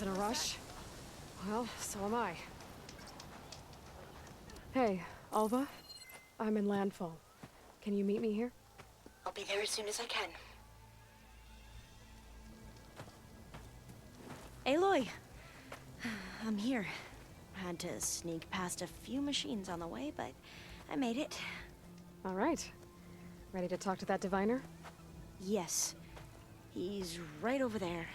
In a rush? Well, so am I. Hey, Alva. I'm in landfall. Can you meet me here? I'll be there as soon as I can. Aloy! I'm here. Had to sneak past a few machines on the way, but I made it. All right. Ready to talk to that diviner? Yes. He's right over there.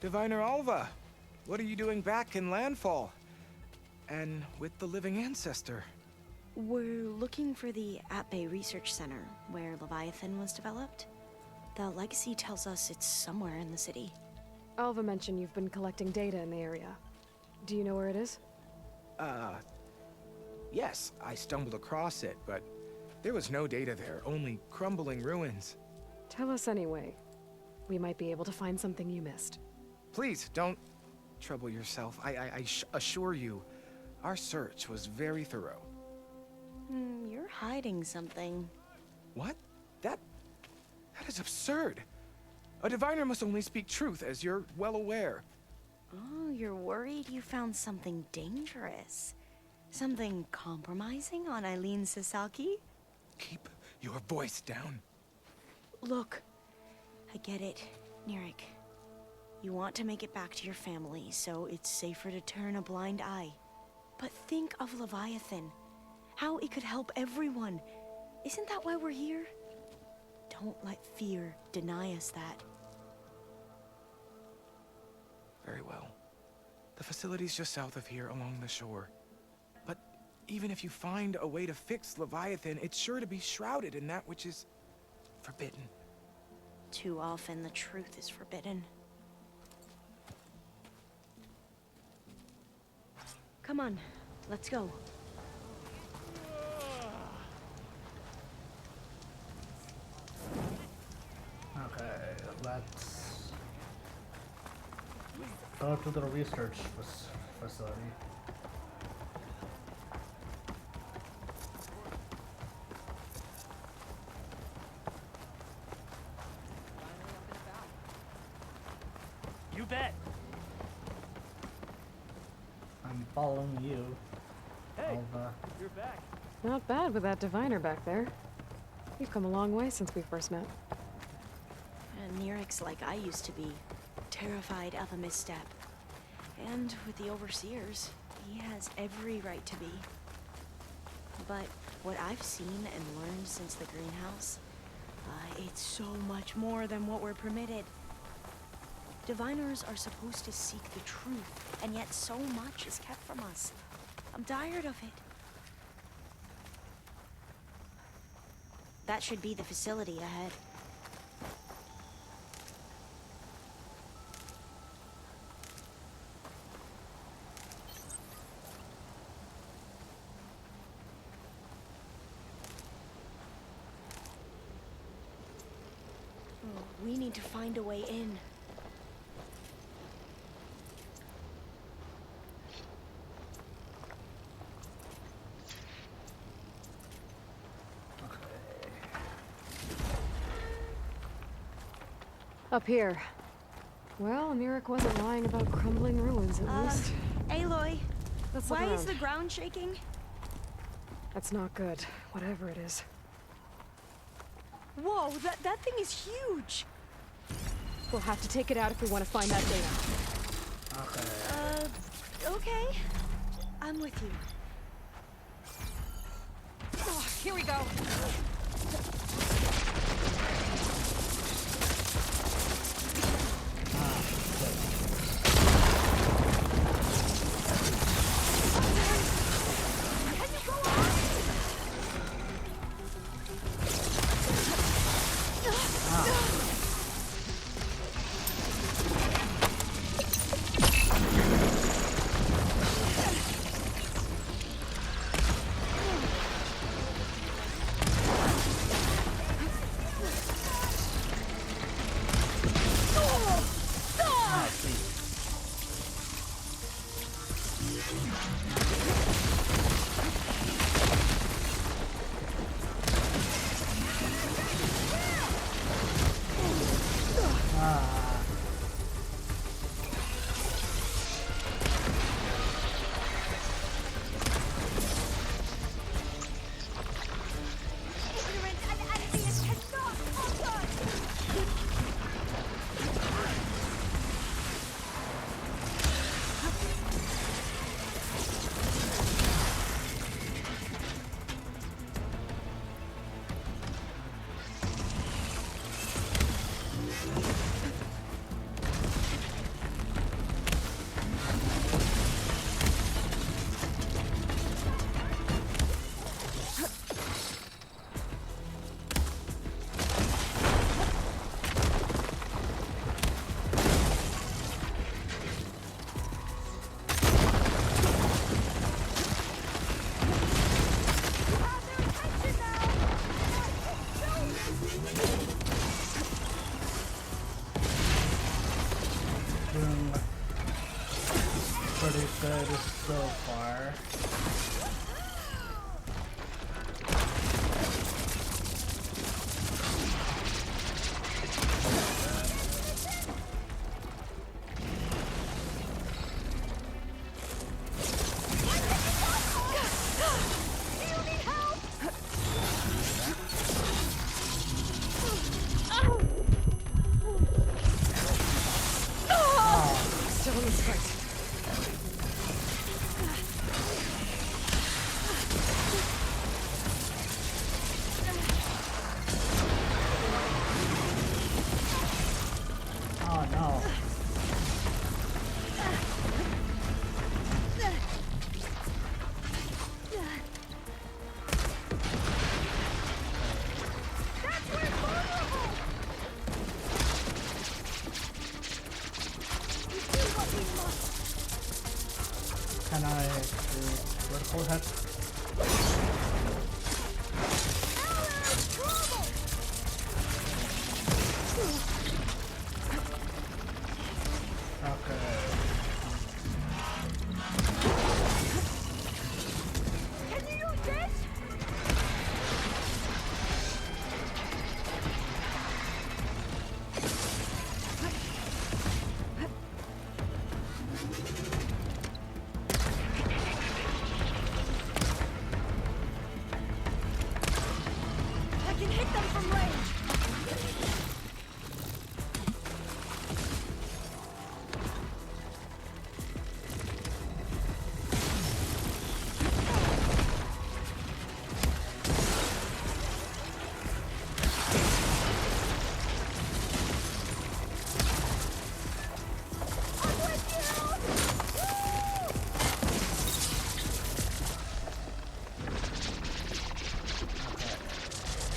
Diviner Alva, what are you doing back in Landfall? And with the living ancestor? We're looking for the At-Bay Research Center, where Leviathan was developed. The legacy tells us it's somewhere in the city. Alva mentioned you've been collecting data in the area. Do you know where it is? Yes, I stumbled across it, but there was no data there, only crumbling ruins. Tell us anyway. We might be able to find something you missed. Please, don't trouble yourself. I assure you, our search was very thorough. You're hiding something. What? That is absurd. A diviner must only speak truth, as you're well aware. Oh, you're worried you found something dangerous? Something compromising on Eileen Sasaki? Keep your voice down. Look, I get it, Nirik. You want to make it back to your family, so it's safer to turn a blind eye. But think of Leviathan. How it could help everyone. Isn't that why we're here? Don't let fear deny us that. Very well. The facility's just south of here, along the shore. But even if you find a way to fix Leviathan, it's sure to be shrouded in that which is forbidden. Too often the truth is forbidden. Come on, let's go. Okay, let's go to the research facility. You bet. I'm following you. Hey, Alva. you're back. Not bad with that diviner back there. You've come a long way since we first met. And Nirik's like I used to be, terrified of a misstep. And with the Overseers, he has every right to be. But what I've seen and learned since the greenhouse, it's so much more than what we're permitted. Diviners are supposed to seek the truth, and yet so much is kept from us. I'm tired of it. That should be the facility ahead. Oh, we need to find a way in. Up here. Well, Nirik wasn't lying about crumbling ruins, at least. Aloy, Let's look why is around. the ground shaking? That's not good, whatever it is. Whoa, that thing is huge! We'll have to take it out if we want to find that data. Okay. Okay. I'm with you. Oh, here we go. doing pretty good so far. Still in this fight. Oh no. Can I do vertical hit? Okay. I can hit them from range.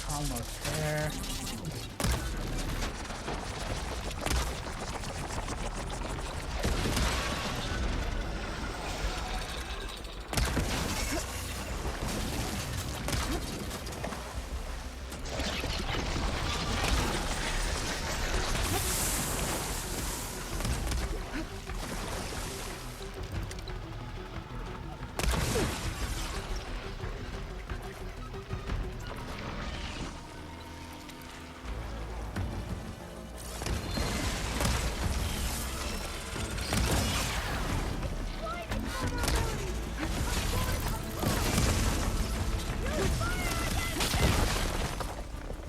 Almost there.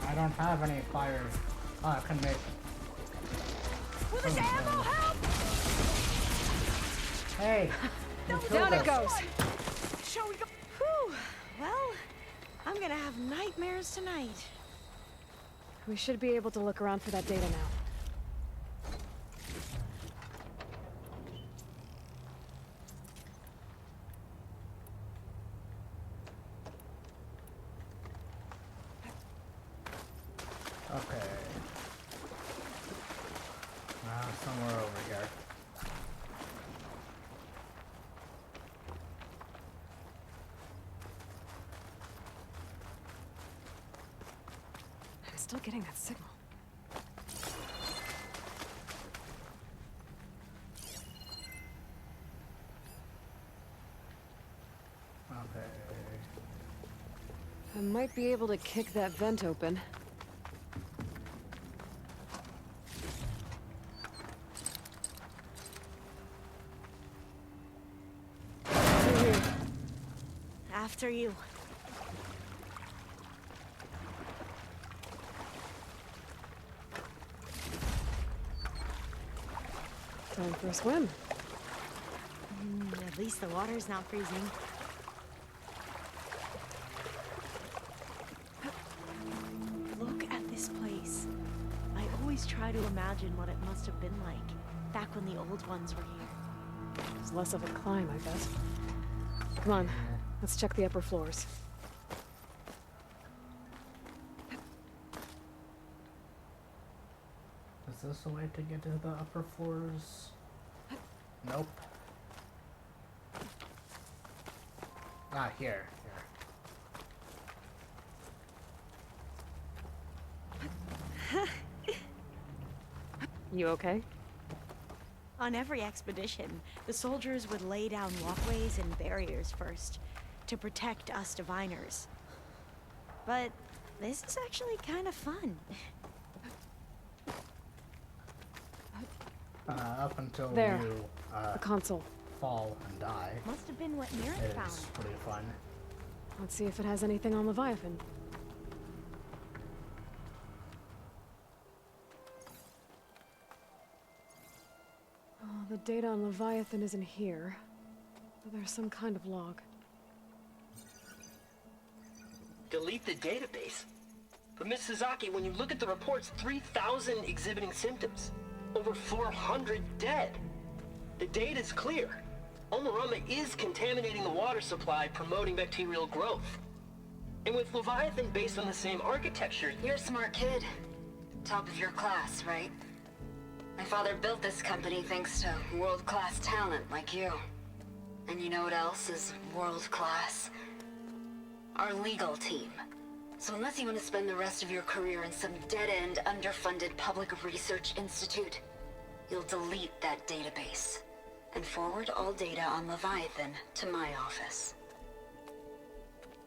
I don't have any fire. Oh, I can make. Will this ammo help? Hey! You killed Down it us. goes. Shall we go? Whew. Well, I'm gonna have nightmares tonight. We should be able to look around for that data now. Okay. Somewhere over here. I'm still getting that signal. Okay. I might be able to kick that vent open. Through here. After you. Time for a swim. At least the water's not freezing. Look at this place. I always try to imagine what it must have been like back when the old ones were here. It was less of a climb, I bet. Come on, let's check the upper floors. Is this a way to get to the upper floors? Nope. Ah, here. You okay? On every expedition, the soldiers would lay down walkways and barriers first to protect us diviners. But this is actually kind of fun. Up until There. you The console. fall and die, Must have been what Neric it found. is pretty fun. Let's see if it has anything on Leviathan. Oh, the data on Leviathan isn't here. But there's some kind of log. Delete the database. But Miss Sasaki, when you look at the reports, 3,000 exhibiting symptoms. Over 400 dead. The data's clear. Omarama is contaminating the water supply, promoting bacterial growth. And with Leviathan based on the same architecture... You're a smart kid. Top of your class, right? My father built this company thanks to world-class talent like you. And you know what else is world-class? Our legal team. So unless you want to spend the rest of your career in some dead-end, underfunded public research institute, you'll delete that database and forward all data on Leviathan to my office.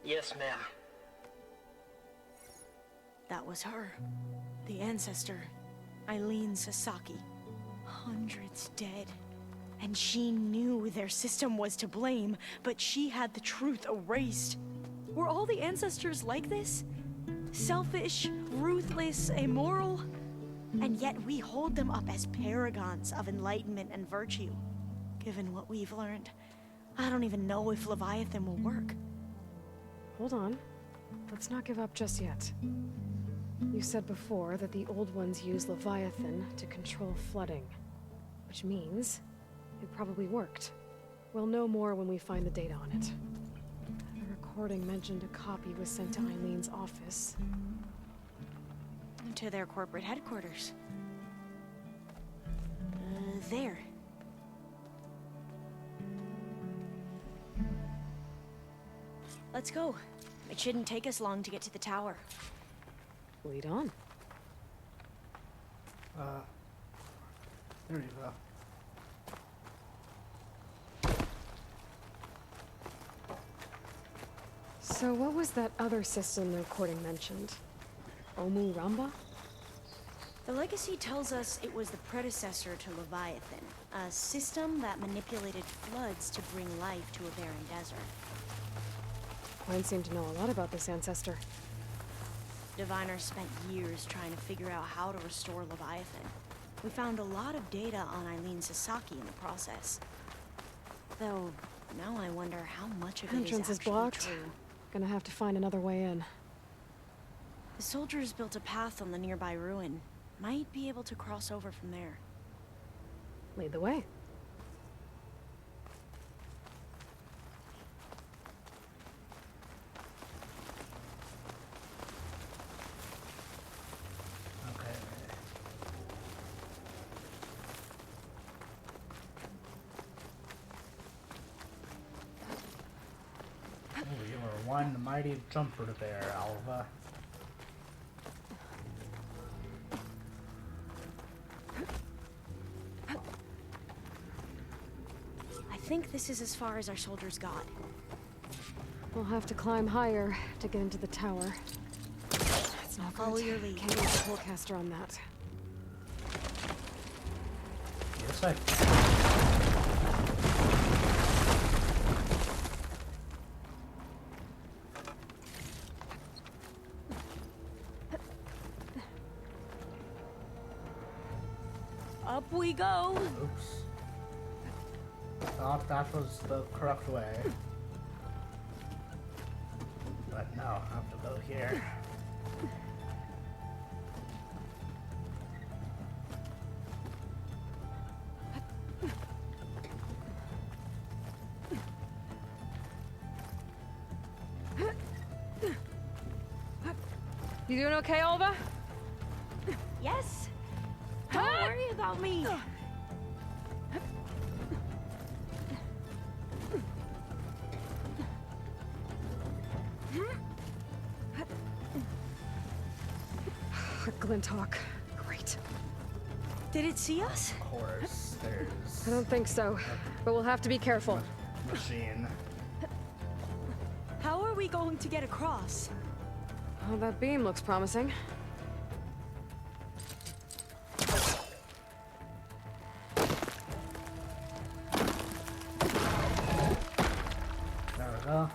Yes, ma'am. That was her. The ancestor, Eileen Sasaki. Hundreds dead. And she knew their system was to blame, but she had the truth erased. Were all the ancestors like this? Selfish, ruthless, immoral? And yet we hold them up as paragons of enlightenment and virtue. Given what we've learned, I don't even know if Leviathan will work. Hold on. Let's not give up just yet. You said before that the old ones use Leviathan to control flooding. Which means it probably worked. We'll know more when we find the data on it. The recording mentioned a copy was sent to Eileen's office. To their corporate headquarters. There. Let's go. It shouldn't take us long to get to the tower. Lead on. There you go. So what was that other system the recording mentioned? Omu Ramba? The legacy tells us it was the predecessor to Leviathan, a system that manipulated floods to bring life to a barren desert. Quinn seemed to know a lot about this ancestor. Diviners spent years trying to figure out how to restore Leviathan. We found a lot of data on Eileen Sasaki in the process. Though, now I wonder how much of it Entrance is is actually blocked. true. Gonna have to find another way in. The soldiers built a path on the nearby ruin. Might be able to cross over from there. Lead the way. Okay. Oh, you are one mighty jumper there, Alva. I think this is as far as our soldiers got. We'll have to climb higher to get into the tower. It's not Follow good. your lead. Can't use the polecaster on that. Yes, I. Up we go! Oops. Thought that was the correct way. But no, I have to go here. You doing okay, Alva? Yes! Don't worry about me! Glinthawk. Great. Did it see us? Of course, there's I don't think so, but we'll have to be careful. machine. How are we going to get across? Oh, that beam looks promising. There we go.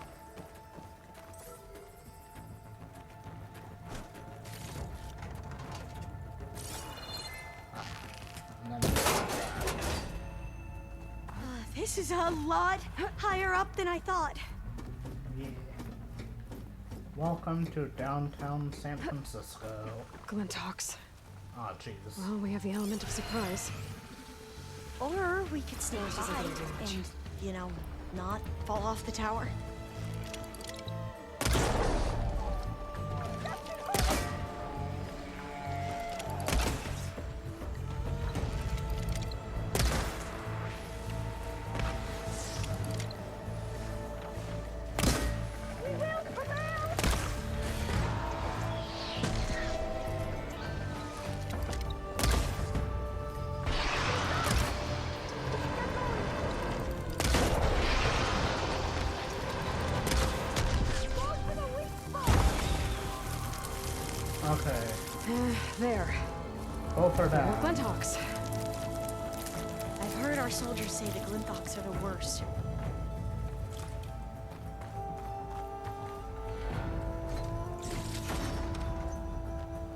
And then This is a lot higher up than I thought. yeah. Welcome to downtown San Francisco. Glintox. Oh, jeez. Well, we have the element of surprise. Or we could stay Which is a by good advantage. and, you know, not fall off the tower. Okay. There. Go for More that. Glintox. I've heard our soldiers say the Glinthox are the worst.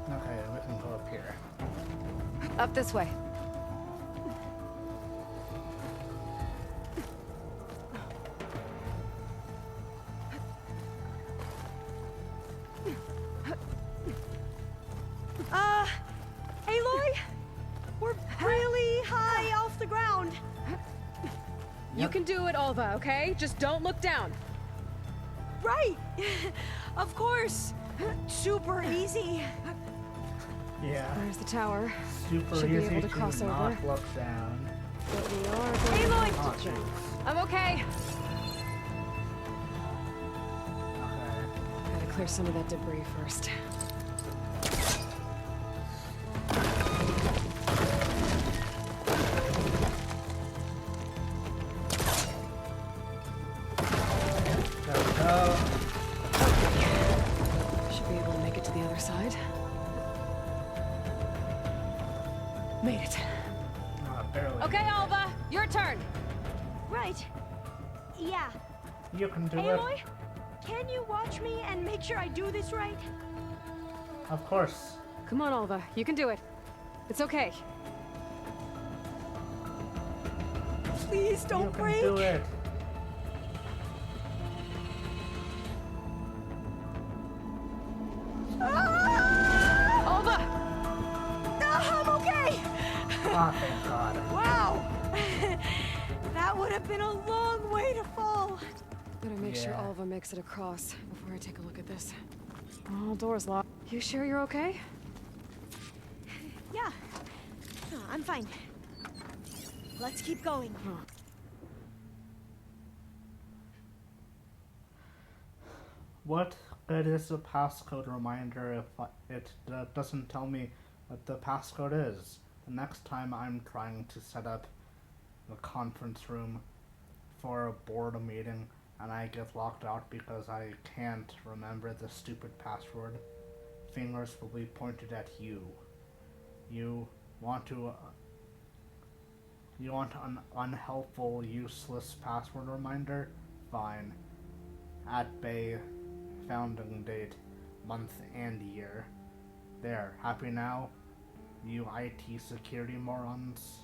Okay, we can go up here. Up this way. Aloy? We're really high off the ground. You can do it, Alva, okay? Just don't look down. Right. Of course. Super easy. Yeah. There's the tower. Super Should be easy able to cross not over. look down. But we are going Aloy! Oh, to jump. jeez. I'm okay. Okay. Gotta clear some of that debris first. There we go. Should be able to make it to the other side. Made it. Barely. Okay, Alva, your turn. Right. Yeah. You can do Aloy, it. can you watch me and make sure I do this right? Of course. Come on, Alva, you can do it. It's okay. Please don't You can break. do it. Alva! I'm okay. Oh, thank God. Wow. That would have been a long way to fall. Better make sure Yeah. Alva makes it across before I take a look at this. All doors locked. You sure you're okay? Yeah. I'm fine. Let's keep going. What good is a passcode reminder if it doesn't tell me what the passcode is? The next time I'm trying to set up the conference room for a board meeting and I get locked out because I can't remember the stupid password, fingers will be pointed at you. You want an unhelpful, useless password reminder? Fine. At bay, founding date, month and year. There, happy now? You IT security morons?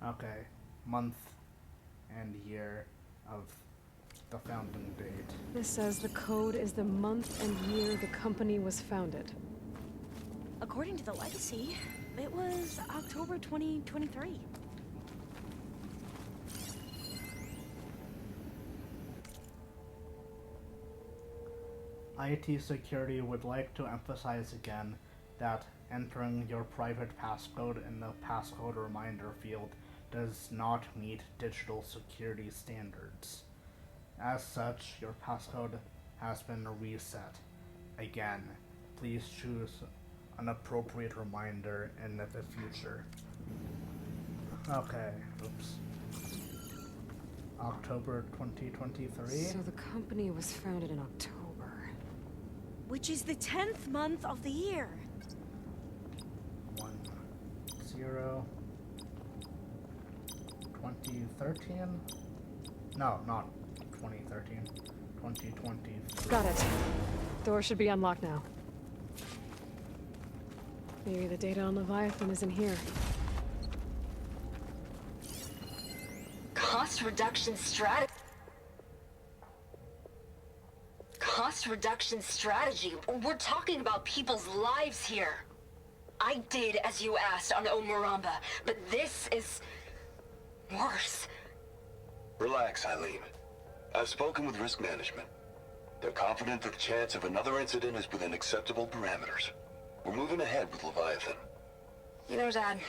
Okay, month and year of the founding date. This says the code is the month and year the company was founded. According to the legacy, it was October 2023. IT security would like to emphasize again that entering your private passcode in the passcode reminder field does not meet digital security standards. As such, your passcode has been reset. Again, please choose an appropriate reminder in the future. Okay, oops. October 2023? So the company was founded in October. Which is the 10th month of the year. 2013? No, not 2013. 2020. Got it. Door should be unlocked now. Maybe the data on Leviathan is in here. Cost reduction strategy. Cost reduction strategy. We're talking about people's lives here. I did as you asked on Omuramba, but this is worse. Relax, Eileen. I've spoken with risk management. They're confident that the chance of another incident is within acceptable parameters. We're moving ahead with Leviathan. You know, Dad,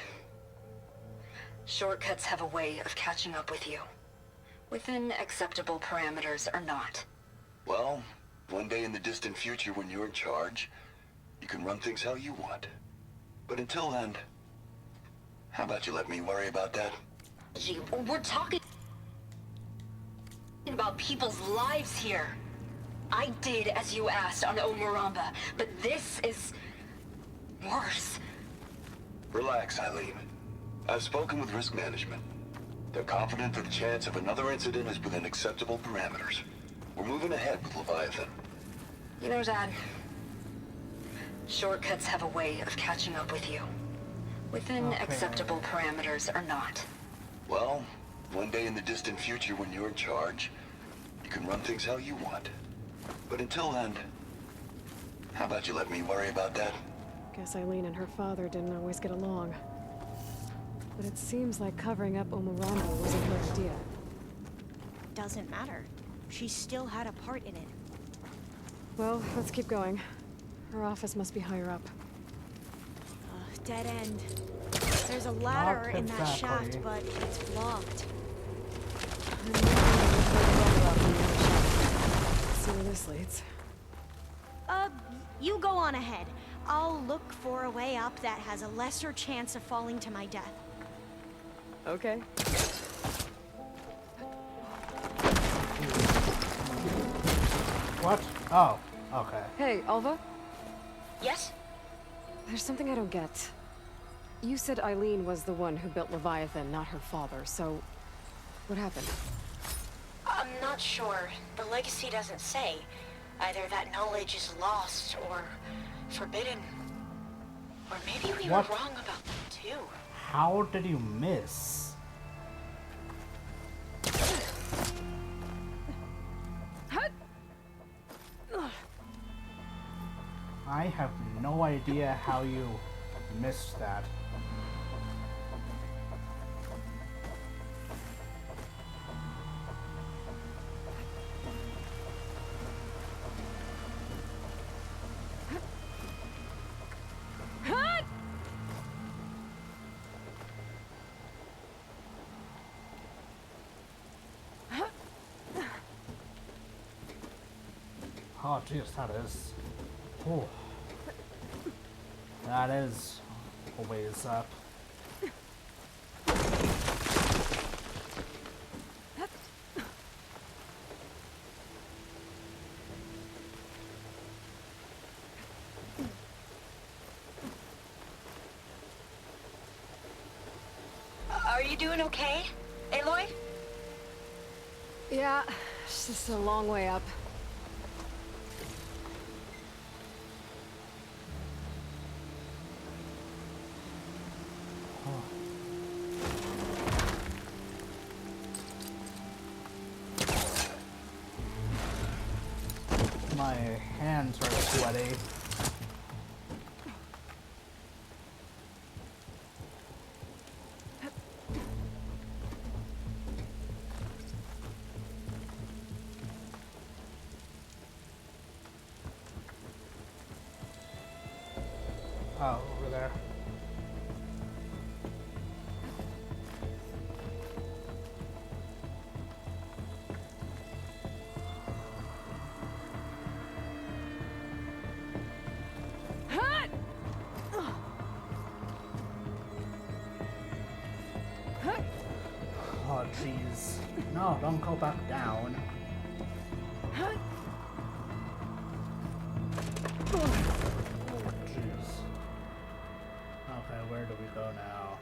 shortcuts have a way of catching up with you. Within acceptable parameters or not. Well, one day in the distant future when you're in charge, you can run things how you want. But until then, how about you let me worry about that? Gee, we're talking about people's lives here. I did as you asked on Omuramba, but this is worse. Relax, Eileen. I've spoken with risk management. They're confident that the chance of another incident is within acceptable parameters. We're moving ahead with Leviathan. You know, Dad, shortcuts have a way of catching up with you. Within acceptable parameters or not. Well, one day in the distant future when you're in charge, you can run things how you want. But until then, how about you let me worry about that? Guess Eileen and her father didn't always get along. But it seems like covering up Omuramba wasn't her idea. Doesn't matter. She still had a part in it. Well, let's keep going. Her office must be higher up. Dead end. There's a ladder in that exactly. shaft, but it's blocked. See where this leads. You go on ahead. I'll look for a way up that has a lesser chance of falling to my death. Okay. What? Oh, okay. Hey, Alva? Yes? There's something I don't get. You said Eileen was the one who built Leviathan, not her father, so... what happened? I'm not sure. The legacy doesn't say. Either that knowledge is lost or forbidden. Or maybe we What? were wrong about that too. How did you miss? I have no idea how you missed that. Oh, jeez, that is... Oh. That is a ways up. Are you doing okay, Aloy? Yeah, it's just a long way up. My hands are sweaty. Oh, over there. Oh, jeez. No, don't go back down. Oh, jeez. Okay, where do we go now?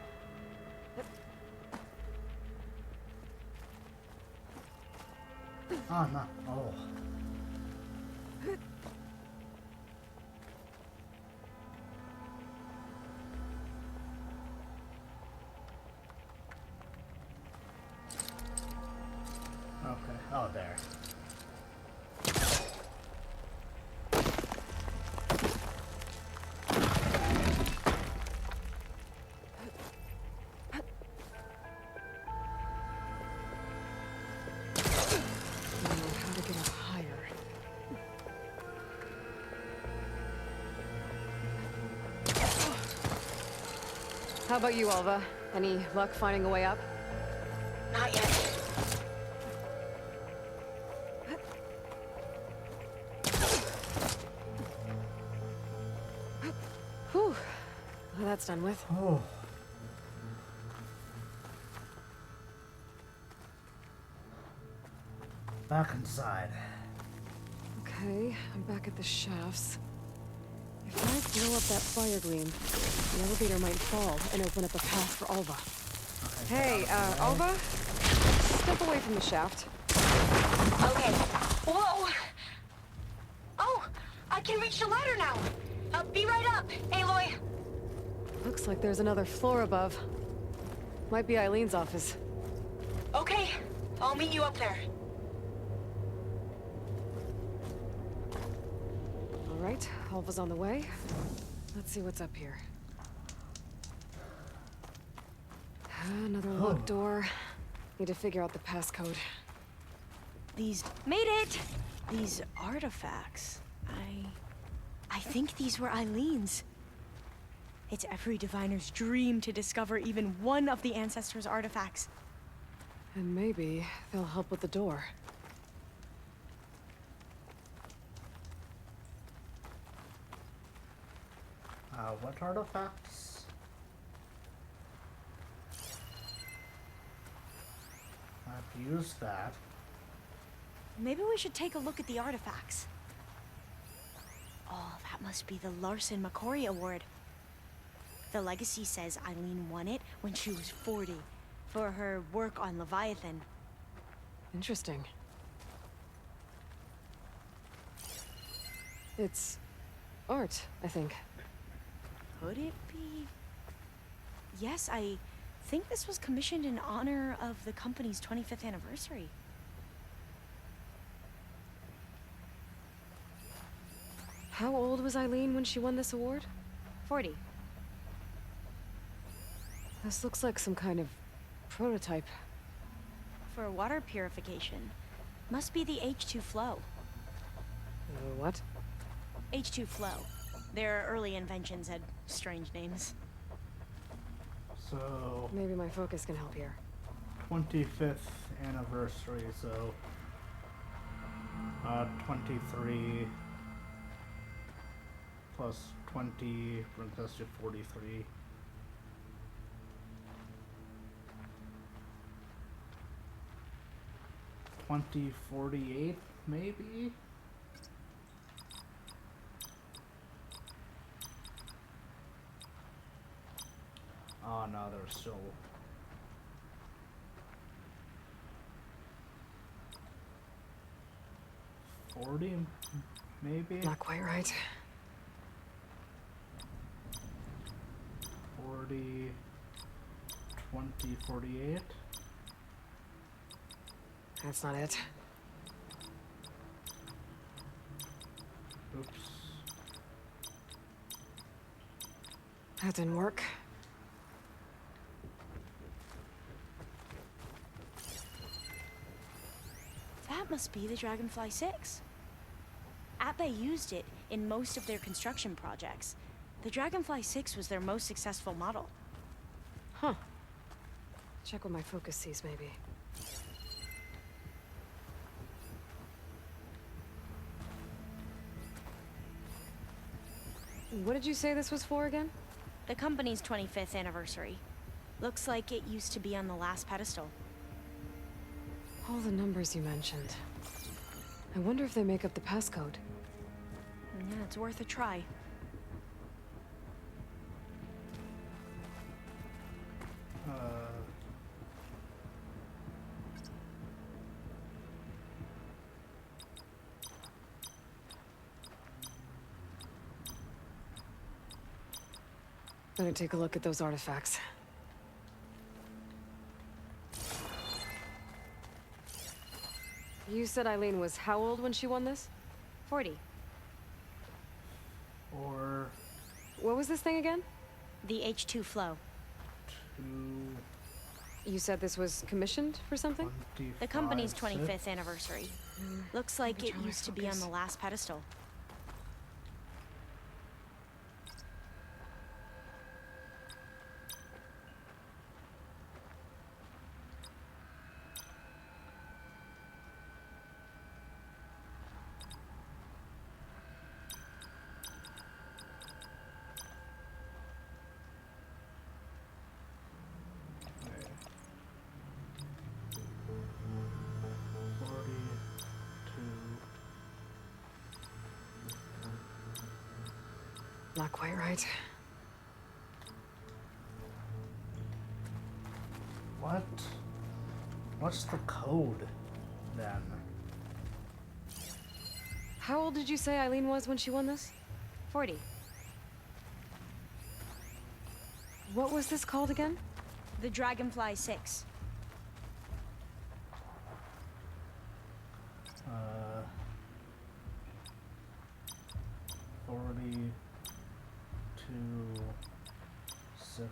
Oh, no. Oh. Okay. Oh, there. I don't know how to get up higher. How about you, Alva? Any luck finding a way up? Not yet. Whew. Well, that's done with. Oh. Back inside. Okay, I'm back at the shafts. If I blow up that fire gleam, the elevator might fall and open up a path for Alva. Okay, Hey, get out of the way. Alva? Step away from the shaft. Okay. Whoa! Oh! I can reach the ladder now! Be right up, Aloy! Looks like there's another floor above. Might be Eileen's office. Okay, I'll meet you up there. All right, Alva's on the way. Let's see what's up here. Another locked door. Need to figure out the passcode. These... Made it! These artifacts... I think these were Eileen's. It's every diviner's dream to discover even one of the ancestors' artifacts. And maybe they'll help with the door. What artifacts? I've used that. Maybe we should take a look at the artifacts. Oh, that must be the Larson McCory Award. The legacy says Eileen won it when she was 40 for her work on Leviathan. Interesting. It's art, I think. Could it be? Yes, I think this was commissioned in honor of the company's 25th anniversary. How old was Eileen when she won this award? 40. This looks like some kind of prototype. For water purification. Must be the H2 flow. What? H2 flow. Their early inventions had strange names. So, Maybe my focus can help here. 25th anniversary, so 23 plus 20 brings us to 43. $20.48, maybe? Oh no, there's still... $40, maybe? Not quite right. 40, 20, 48. That's not it. Oops. That didn't work. That must be the Dragonfly 6. Atbay used it in most of their construction projects. The Dragonfly 6 was their most successful model. Huh. Check what my focus sees, maybe. What did you say this was for again? The company's 25th anniversary. Looks like it used to be on the last pedestal. All the numbers you mentioned. I wonder if they make up the passcode. Yeah, it's worth a try. Better take a look at those artifacts. You said Eileen was how old when she won this? 40. Or What was this thing again? The H2 flow. 2, You said this was commissioned for something? 25, The company's 6. 25th anniversary. Looks like Gotta it try my used to be on focus. the last pedestal. Okay. 42. Not quite right. What's the code, then? How old did you say Eileen was when she won this? 40. What was this called again? The Dragonfly 6. 42, 6,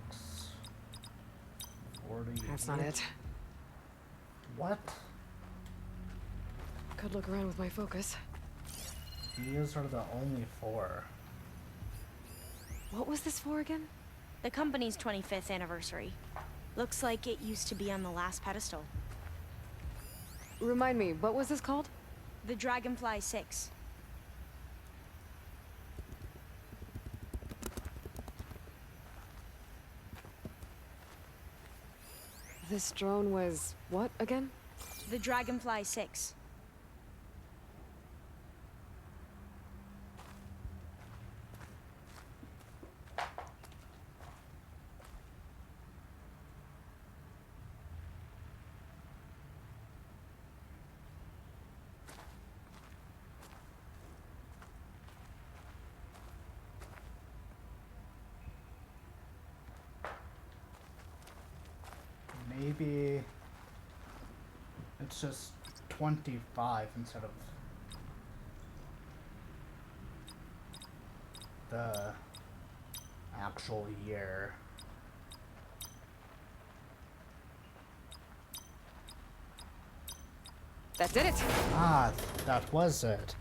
40. That's not it. What? Could look around with my focus. These are the only 4. What was this for again? The company's 25th anniversary. Looks like it used to be on the last pedestal. Remind me, what was this called? The Dragonfly 6. This drone was what again? The Dragonfly 6. Maybe it's just 25 instead of the actual year. That did it! Ah, that was it.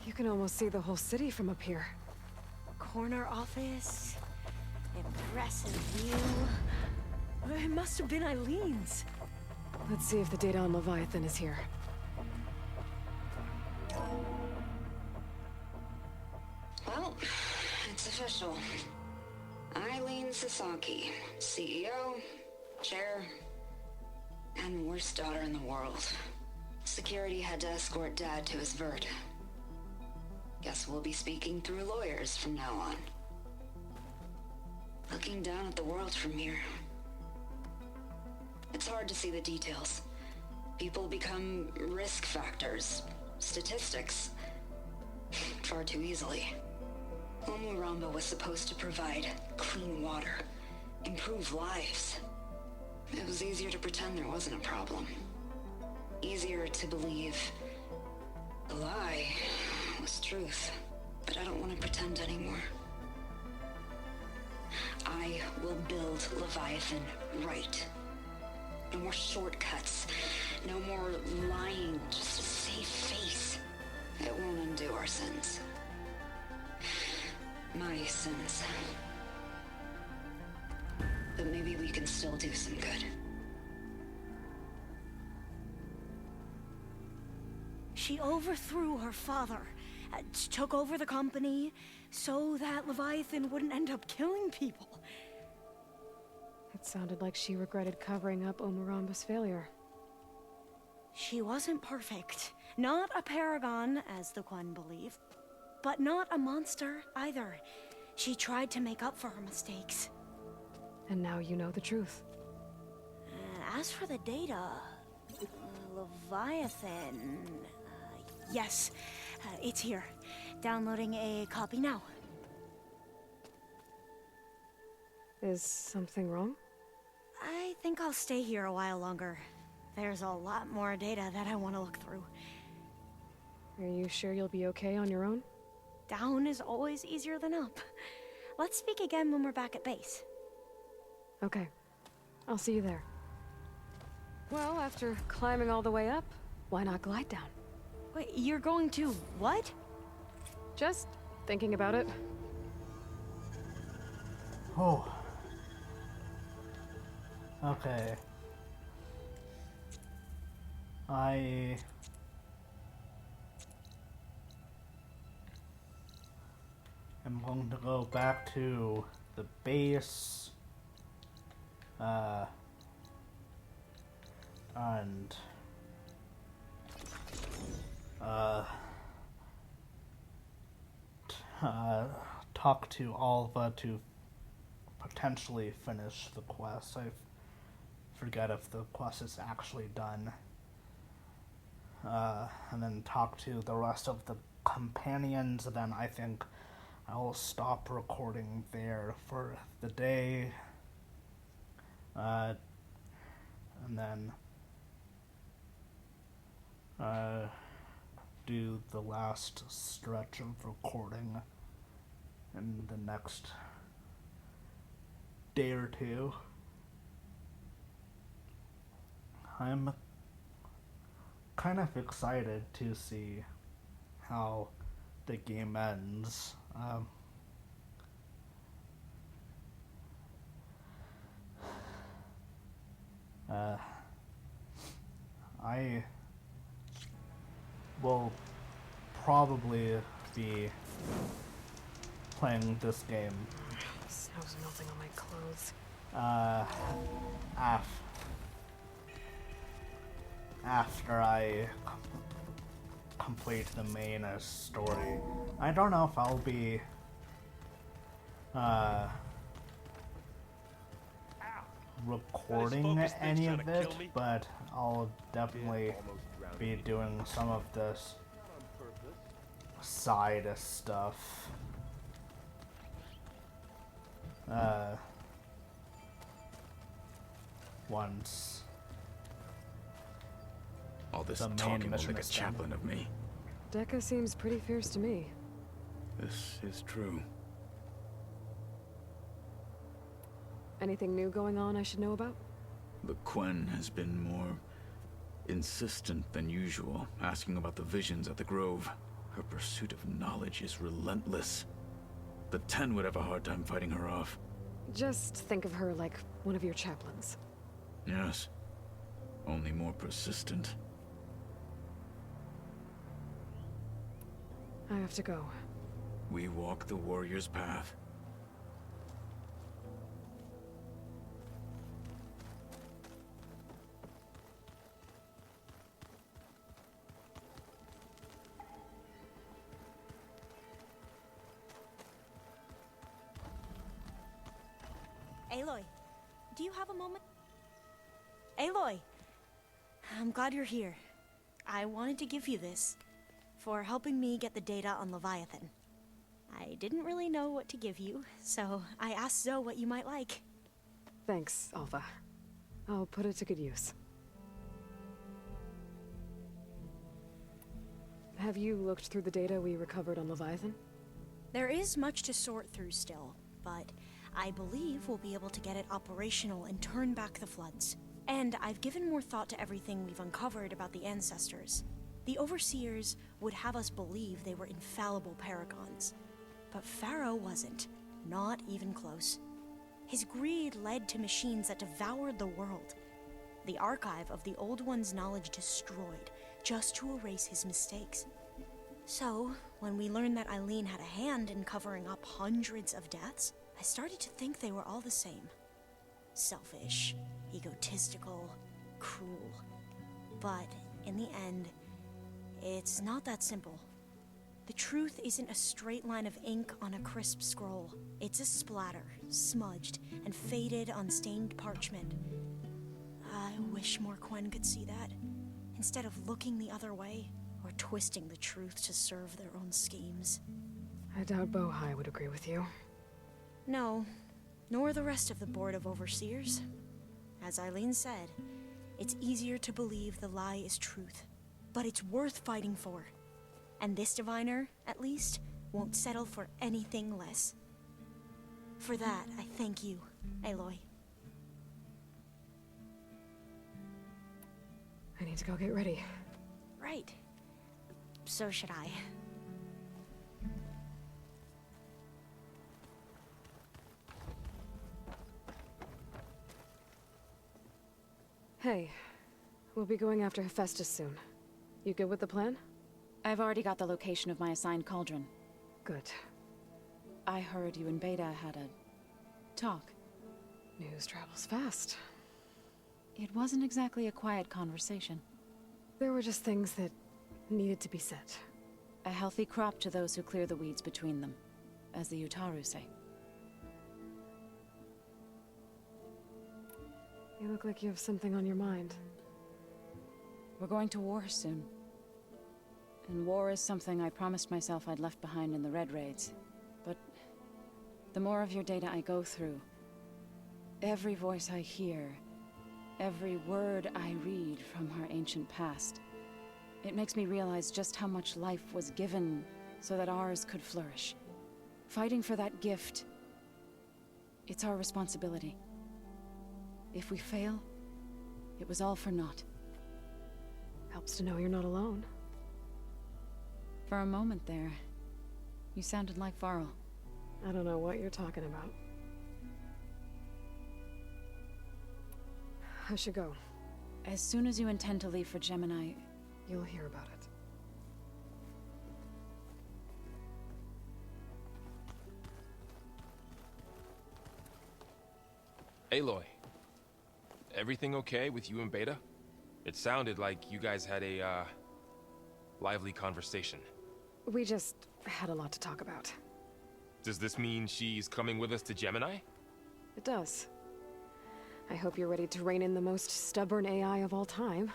You can almost see the whole city from up here. Corner office. Impressive view. It must have been Eileen's. Let's see if the data on Leviathan is here. Well, it's official. Eileen Sasaki, CEO, chair, and worst daughter in the world. Security had to escort Dad to his vert. Guess we'll be speaking through lawyers from now on. Looking down at the world from here. It's hard to see the details. People become risk factors, statistics, far too easily. Omuramba was supposed to provide clean water, improve lives. It was easier to pretend there wasn't a problem. Easier to believe the lie was truth. But I don't want to pretend anymore. I will build Leviathan right. No more shortcuts. No more lying just to save face. It won't undo our sins. My sins. But maybe we can still do some good. She overthrew her father, took over the company, so that Leviathan wouldn't end up killing people. It Sounded like she regretted covering up Omaramba's failure. She wasn't perfect. Not a paragon, as the Quan believe. But not a monster, either. She tried to make up for her mistakes. And now you know the truth. As for the data... Leviathan... yes, it's here. Downloading a copy now. Is something wrong? I think I'll stay here a while longer. There's a lot more data that I want to look through. Are you sure you'll be okay on your own? Down is always easier than up. Let's speak again when we're back at base. Okay. I'll see you there. Well, after climbing all the way up, why not glide down? Wait, you're going to what? Just thinking about it. Oh. Okay. I am going to go back to the base, and talk to Alva to potentially finish the quest. I forget if the quest is actually done. And then talk to the rest of the companions, then I think I will stop recording there for the day. And then do the last stretch of recording in the next day or two. I'm kind of excited to see how the game ends. I will probably be playing this game Snow's melting on my clothes. After I complete the main story. I don't know if I'll be recording any of it, but I'll definitely be doing some of this side stuff. Once All this the main talking will mission make a is done. chaplain of me. Dekka seems pretty fierce to me. This is true. Anything new going on I should know about? The Quen has been more insistent than usual, asking about the visions at the Grove. Her pursuit of knowledge is relentless. The Ten would have a hard time fighting her off. Just think of her like one of your chaplains. Yes. Only more persistent. I have to go. We walk the warrior's path. Aloy, do you have a moment? Aloy! I'm glad you're here. I wanted to give you this for helping me get the data on Leviathan. I didn't really know what to give you, so I asked Zoe what you might like. Thanks, Alva. I'll put it to good use. Have you looked through the data we recovered on Leviathan? There is much to sort through still, but I believe we'll be able to get it operational and turn back the floods. And I've given more thought to everything we've uncovered about the ancestors. The Overseers would have us believe they were infallible paragons. But Pharaoh wasn't. Not even close. His greed led to machines that devoured the world. The archive of the Old One's knowledge destroyed, just to erase his mistakes. So, when we learned that Eileen had a hand in covering up hundreds of deaths, I started to think they were all the same. selfish, egotistical, cruel. But in the end, it's not that simple. The truth isn't a straight line of ink on a crisp scroll. It's a splatter, smudged and faded on stained parchment. I wish more Quen could see that, instead of looking the other way or twisting the truth to serve their own schemes. I doubt Bohai would agree with you. No, nor the rest of the Board of Overseers. As Eileen said, it's easier to believe the lie is truth, but it's worth fighting for. And this diviner, at least, won't settle for anything less. For that, I thank you, Aloy. I need to go get ready. Right. So should I. Hey, we'll be going after Hephaestus soon. You good with the plan? I've already got the location of my assigned cauldron. Good. I heard you and Beta had a talk. News travels fast. It wasn't exactly a quiet conversation. There were just things that needed to be said. A healthy crop to those who clear the weeds between them, as the Utaru say. You look like you have something on your mind. We're going to war soon. And war is something I promised myself I'd left behind in the Red Raids. But the more of your data I go through, every voice I hear, every word I read from our ancient past, it makes me realize just how much life was given so that ours could flourish. Fighting for that gift, it's our responsibility. If we fail, it was all for naught. Helps to know you're not alone. For a moment there, you sounded like Varl. I don't know what you're talking about. I should go. As soon as you intend to leave for Gemini, you'll hear about it. Aloy, everything okay with you and Beta? It sounded like you guys had a, lively conversation. We just had a lot to talk about. Does this mean she's coming with us to Gemini? It does. I hope you're ready to rein in the most stubborn AI of all time.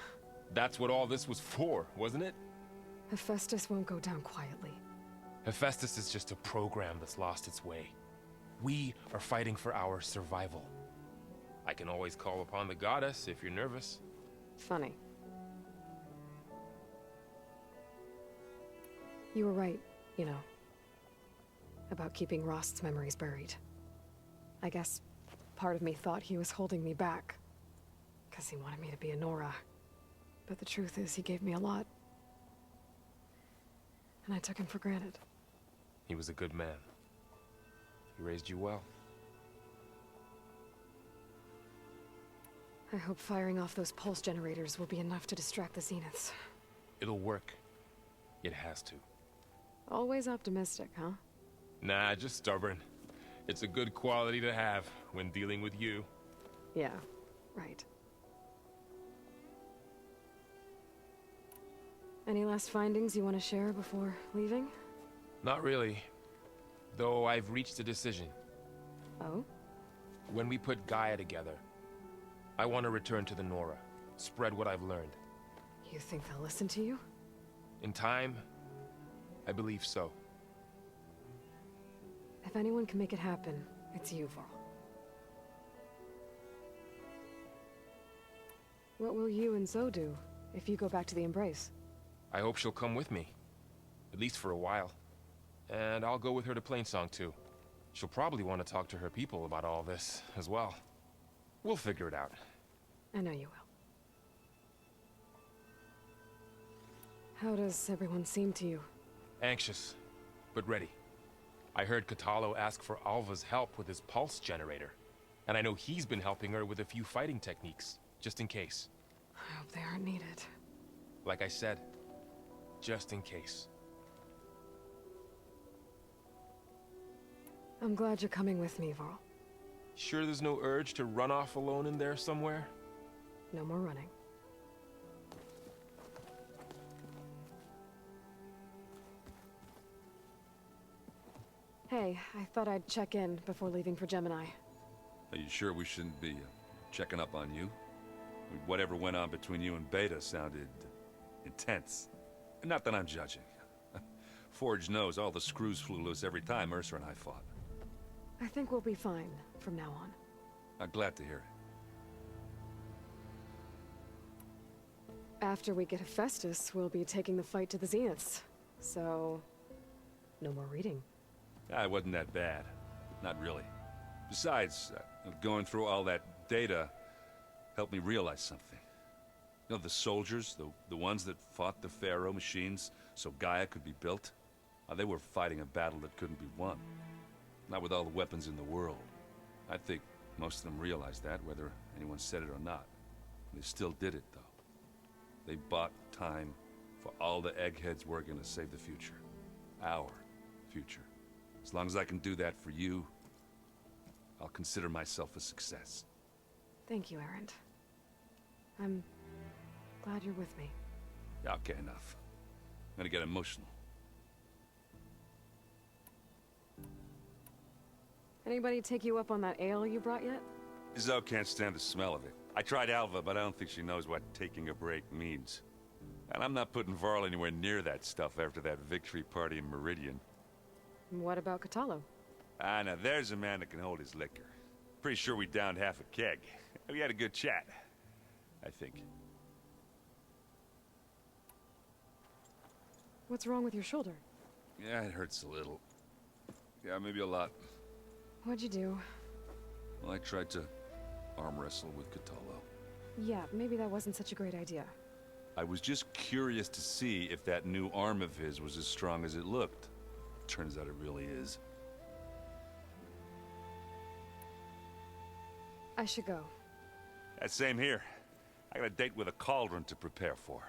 That's what all this was for, wasn't it? Hephaestus won't go down quietly. Hephaestus is just a program that's lost its way. We are fighting for our survival. I can always call upon the goddess if you're nervous. Funny. You were right, you know, about keeping Rost's memories buried. I guess part of me thought he was holding me back, because he wanted me to be a Nora. But the truth is, he gave me a lot. And I took him for granted. He was a good man. He raised you well. I hope firing off those pulse generators will be enough to distract the Zeniths. It'll work. It has to. Always optimistic, huh? Nah, just stubborn. It's a good quality to have when dealing with you. Yeah, right. Any last findings you want to share before leaving? Not really. Though I've reached a decision. Oh? When we put Gaia together, I want to return to the Nora. Spread what I've learned. You think they'll listen to you? In time, I believe so. If anyone can make it happen, it's you, Varl. What will you and Zoe do if you go back to the Embrace? I hope she'll come with me. At least for a while. And I'll go with her to Plainsong too. She'll probably want to talk to her people about all this as well. We'll figure it out. I know you will. How does everyone seem to you? Anxious, but ready. I heard Katalo ask for Alva's help with his pulse generator. And I know he's been helping her with a few fighting techniques, just in case. I hope they aren't needed. Like I said, just in case. I'm glad you're coming with me, Varl. Sure there's no urge to run off alone in there somewhere? No more running. Hey, I thought I'd check in before leaving for Gemini. Are you sure we shouldn't be checking up on you? Whatever went on between you and Beta sounded intense. Not that I'm judging. Forge knows all the screws flew loose every time Ursa and I fought. I think we'll be fine from now on. I'm glad to hear it. After we get Hephaestus, we'll be taking the fight to the Zeniths. So, no more reading. It wasn't that bad. Not really. Besides, going through all that data helped me realize something. You know, the soldiers, the ones that fought the Pharaoh machines so Gaia could be built, they were fighting a battle that couldn't be won. Not with all the weapons in the world. I think most of them realized that, whether anyone said it or not. They still did it, though. They bought time for all the eggheads working to save the future. Our future. As long as I can do that for you, I'll consider myself a success. Thank you, Erend. I'm glad you're with me. Yeah, okay, enough. I'm gonna get emotional. Anybody take you up on that ale you brought yet? Zoe can't stand the smell of it. I tried Alva, but I don't think she knows what taking a break means. And I'm not putting Varl anywhere near that stuff after that victory party in Meridian. What about Catallo? Now there's a man that can hold his liquor. Pretty sure we downed half a keg. We had a good chat, I think. What's wrong with your shoulder? Yeah, it hurts a little. Yeah, maybe a lot. What'd you do? Well, I tried to arm wrestle with Catallo. Yeah, maybe that wasn't such a great idea. I was just curious to see if that new arm of his was as strong as it looked. Turns out it really is. I should go. Same here. I got a date with a cauldron to prepare for.